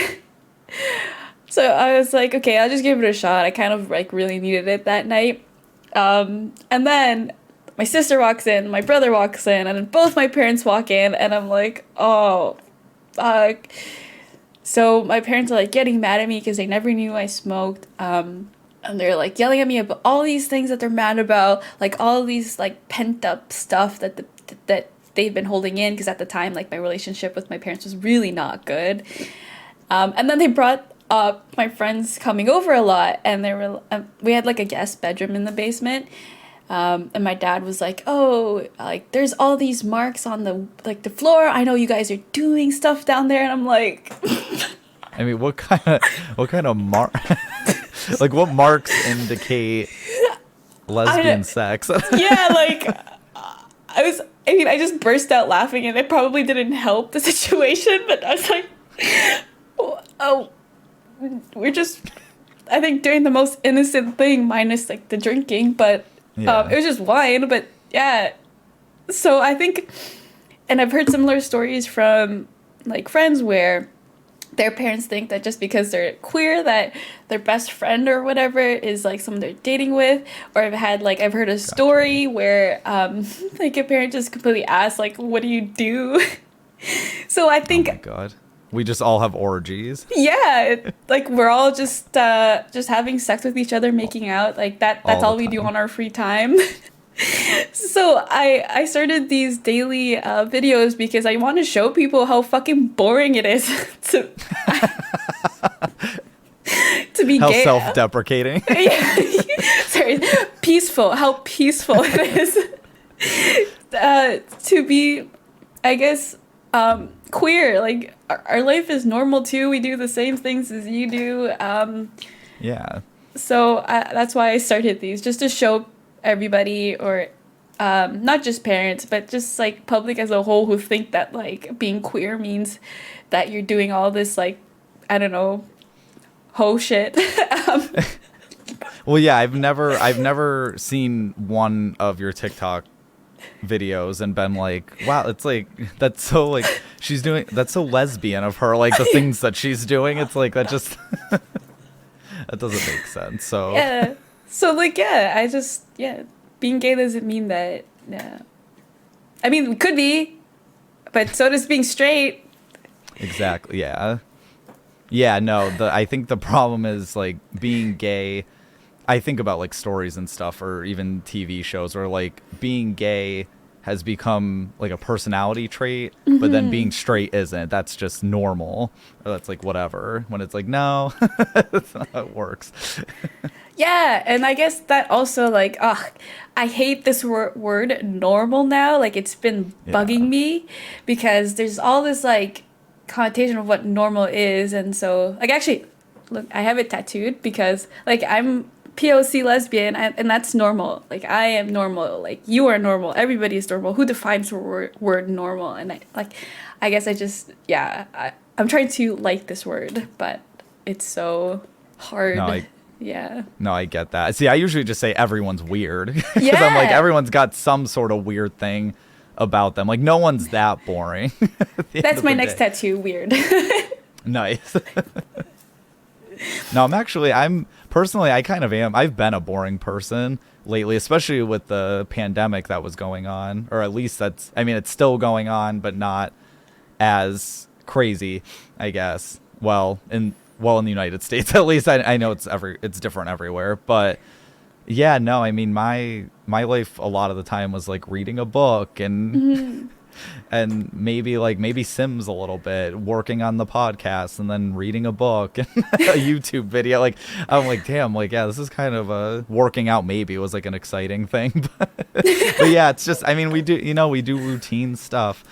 so I was like, okay, I'll just give it a shot. I kind of like really needed it that night. And then my sister walks in, my brother walks in, and then both my parents walk in, and I'm like, oh, fuck. So my parents are like getting mad at me because they never knew I smoked. And they're like yelling at me about all these things that they're mad about, like all these like pent up stuff that they've been holding in, because at the time like my relationship with my parents was really not good. And then they brought up my friends coming over a lot, and they were we had like a guest bedroom in the basement. And my dad was like, "Oh, like there's all these marks on the floor. I know you guys are doing stuff down there." And I'm like, I mean, what kind of mark? Like, what marks indicate lesbian sex? yeah, like I just burst out laughing, and it probably didn't help the situation. But I was like, oh, we're just, I think, doing the most innocent thing minus like the drinking, but. Yeah. It was just wine, but yeah. So I think, and I've heard similar stories from like friends where their parents think that just because they're queer that their best friend or whatever is like someone they're dating with. Or I've heard a story where like a parent just completely asked like, what do you do? So I think, oh my God, we just all have orgies. yeah, like we're all just having sex with each other, making out, like that's all we do on our free time. So I started these daily videos because I want to show people how fucking boring it is to to be How gay. self-deprecating. Yeah. Sorry, peaceful. How peaceful it is to be, I guess, queer. Like our life is normal too. We do the same things as you do. Yeah. So that's why I started these, just to show everybody, or not just parents, but just like public as a whole, who think that like being queer means that you're doing all this like, I don't know, hoe shit. Well, yeah, I've never seen one of your TikTok videos and been like, wow, it's like, that's so like that's so lesbian of her, like the things that she's doing. It's like that just that doesn't make sense. So Yeah. So like, yeah, being gay doesn't mean that. Yeah. I mean, it could be, but so does being straight. Exactly. Yeah. Yeah. No. I think the problem is like being gay. I think about like stories and stuff, or even TV shows, where like being gay has become like a personality trait, but then being straight isn't. That's just normal, or that's like whatever. When it's like, no, that's not how it works. Yeah, and I guess that also like, I hate this word normal now. Like it's been bugging me, because there's all this like connotation of what normal is, and so like actually, look, I have it tattooed because like I'm POC lesbian, and that's normal. Like I am normal. Like you are normal. Everybody is normal. Who defines the word normal? And I guess I just I'm trying to like this word, but it's so hard. No, I get that. See, I usually just say everyone's weird, because Yeah. I'm like, everyone's got some sort of weird thing about them. Like no one's that boring. That's my next tattoo. Weird. Nice. No, I'm personally, I kind of am. I've been a boring person lately, especially with the pandemic that was going on, or at least it's still going on, but not as crazy, I guess. Well, in the United States, at least I know it's different everywhere, but yeah, no, I mean, my life a lot of the time was like reading a book and and maybe Sims a little bit, working on the podcast, and then reading a book and a YouTube video. Like I'm like, damn, like yeah, this is kind of working out. Maybe it was like an exciting thing, but yeah, it's just, I mean, we do routine stuff.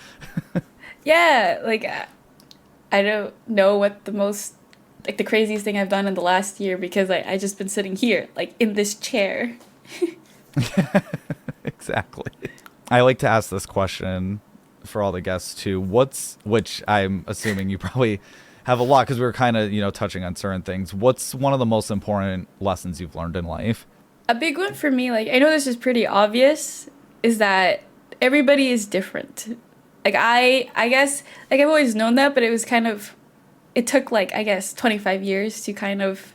Yeah, like I don't know what the most like the craziest thing I've done in the last year, because I just been sitting here like in this chair. Exactly. I like to ask this question for all the guests too. Which I'm assuming you probably have a lot, because we were kind of, touching on certain things. What's one of the most important lessons you've learned in life? A big one for me, like I know this is pretty obvious, is that everybody is different. Like I guess like I've always known that, but it took like I guess 25 years to kind of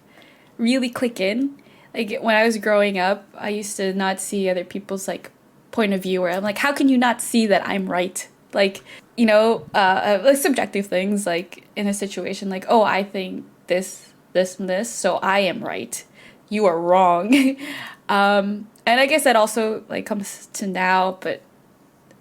really click in. Like when I was growing up, I used to not see other people's like point of view where I'm like, how can you not see that I'm right? Like, like subjective things, like in a situation, like, oh, I think this, this, and this, so I am right. You are wrong. And I guess that also like comes to now, but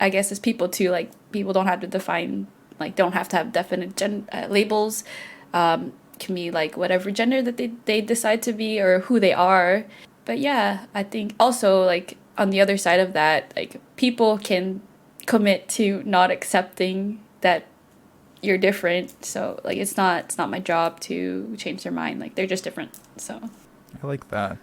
I guess as people too, like people don't have to define, like don't have to have definite labels. Can be like whatever gender that they decide to be or who they are. But yeah, I think also like on the other side of that, like people can commit to not accepting that you're different. So like it's not my job to change their mind. Like they're just different. So I like that.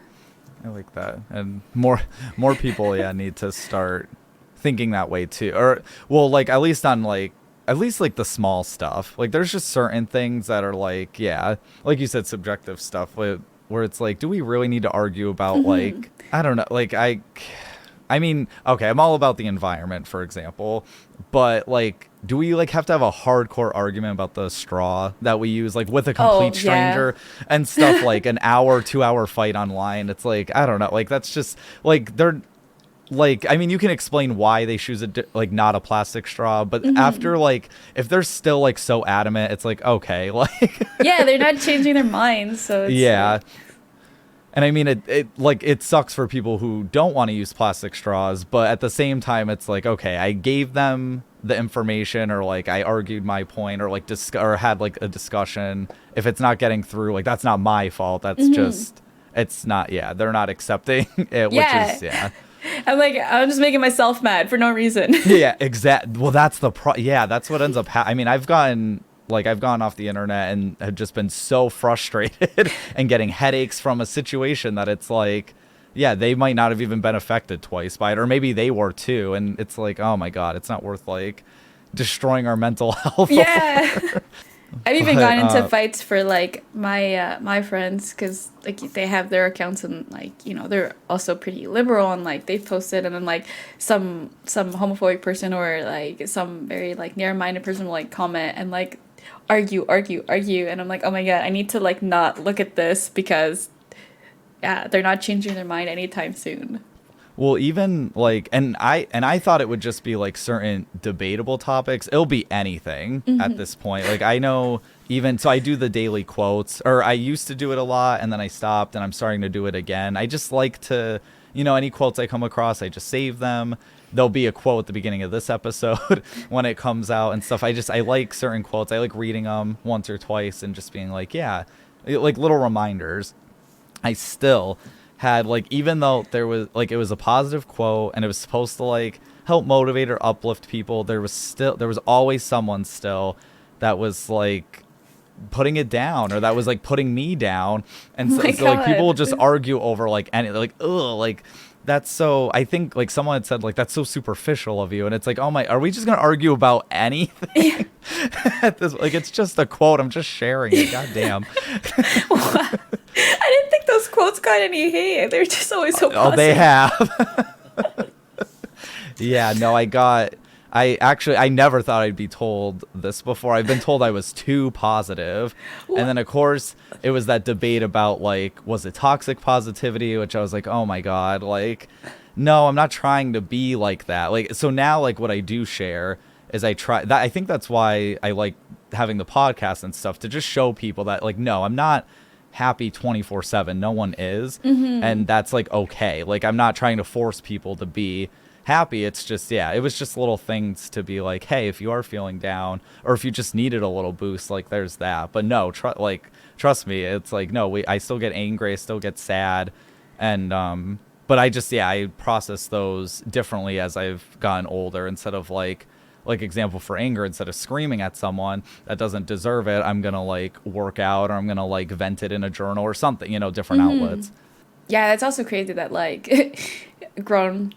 And more people need to start thinking that way too. Or well, like at least like the small stuff. Like there's just certain things that are like, yeah, like you said, subjective stuff where it's like, do we really need to argue about like, I don't know, like I mean, okay, I'm all about the environment, for example, but like, do we like have to have a hardcore argument about the straw that we use like with a complete stranger and stuff, like an hour, 2 hour fight online? It's like, I don't know, like that's just like they're like, I mean, you can explain why they choose like not a plastic straw, but after like if they're still like so adamant, it's like, okay, like yeah, they're not changing their minds, so it's like... And I mean, it sucks for people who don't want to use plastic straws, but at the same time, it's like, okay, I gave them the information, or like I argued my point, or like or had like a discussion. If it's not getting through, like that's not my fault. That's just, it's not. Yeah, they're not accepting it, which is I'm like, I'm just making myself mad for no reason. Yeah, exactly. Well, that's the that's what ends up I mean, I've gone off the internet and have just been so frustrated and getting headaches from a situation that it's like, yeah, they might not have even been affected twice by it, or maybe they were too. And it's like, oh my God, it's not worth like destroying our mental health. Yeah. I've even gotten into fights for like my friends, because like they have their accounts and like, they're also pretty liberal, and like they've posted, and then like some homophobic person or like some very like narrow-minded person will like comment and like argue, and I'm like, oh my God, I need to like not look at this, because they're not changing their mind anytime soon. Well, even like, and I thought it would just be like certain debatable topics. It'll be anything at this point. Like I know, even so I do the daily quotes, or I used to do it a lot, and then I stopped, and I'm starting to do it again. I just like to, any quotes I come across, I just save them. There'll be a quote at the beginning of this episode when it comes out and stuff. I like certain quotes. I like reading them once or twice and just being like, yeah, like little reminders. I still had like, even though there was like, it was a positive quote and it was supposed to like help motivate or uplift people, there was always someone still that was like putting it down, or that was like putting me down. And so like people will just argue over like any, like, ugh, like that's so, I think like someone had said like, that's so superficial of you. And it's like, oh my, are we just going to argue about anything? At this, like, it's just a quote. I'm just sharing it. God damn. I didn't think those quotes got any hate. They're just always so positive. Oh, they have. Yeah, no, I never thought I'd be told this before. I've been told I was too positive. What? And then, of course, it was that debate about, like, was it toxic positivity? Which I was like, oh, my God. Like, no, I'm not trying to be like that. Like, so now, like, what I do share is I think that's why I like having the podcast and stuff, to just show people that, like, no, I'm not happy 24/7. No one is. And that's, like, okay. Like, I'm not trying to force people to be happy. It's just, it was just little things to be like, hey, if you are feeling down, or if you just needed a little boost, like, there's that. But no, trust me, it's like, no, I still get angry, I still get sad, and but I just, I process those differently as I've gotten older. Instead of like example for anger, instead of screaming at someone that doesn't deserve it, I'm gonna like work out, or I'm gonna like vent it in a journal or something, different outlets. Yeah, it's also crazy that like grown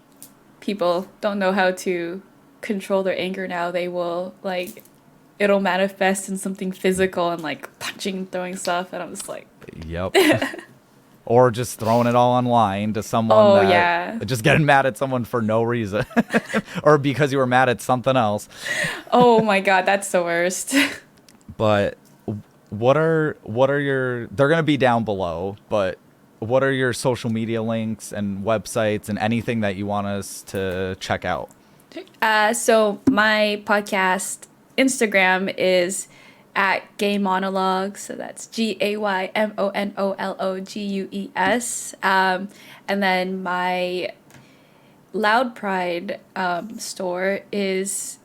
people don't know how to control their anger now. They will like, it'll manifest in something physical and like punching, throwing stuff, and I'm just like, yep. Or just throwing it all online to someone just getting mad at someone for no reason. Or because you were mad at something else. Oh my God, that's the worst. But what are your, they're going to be down below, but what are your social media links and websites and anything that you want us to check out? So my podcast Instagram is at Gay Monologues. So that's GAYMONOLOGUES. And then my Loud Pride store is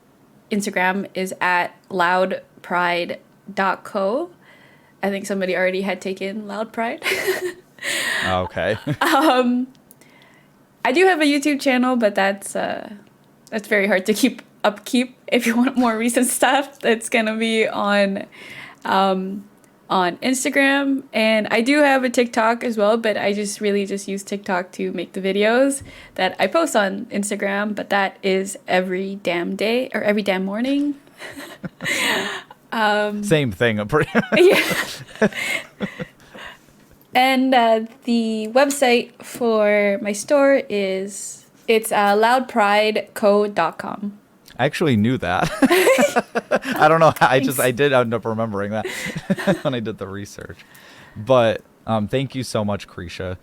Instagram is at loudpride.co. I think somebody already had taken Loud Pride. Okay. I do have a YouTube channel, but that's very hard to keep upkeep. If you want more recent stuff, that's gonna be on Instagram, and I do have a TikTok as well, but I just use TikTok to make the videos that I post on Instagram, but that is every damn day or every damn morning. Same thing. Yeah. And the website for my store it's loudprideco.com. I actually knew that. I don't know. I did end up remembering that when I did the research. But thank you so much, Krisha.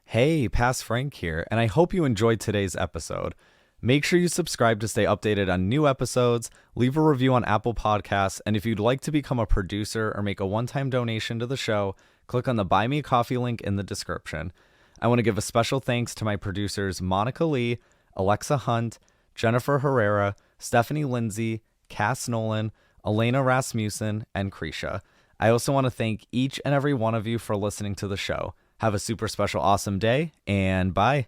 Hey, Past Frank here, and I hope you enjoyed today's episode. Make sure you subscribe to stay updated on new episodes, leave a review on Apple Podcasts, and if you'd like to become a producer or make a one-time donation to the show, click on the Buy Me a Coffee link in the description. I want to give a special thanks to my producers Monica Leigh, Alexa Hunt, Jennifer Herrera, Stephanie Lindsay, Kas Nolan, Alana Rasmussen, and Krisha. I also want to thank each and every one of you for listening to the show. Have a super special awesome day, and bye.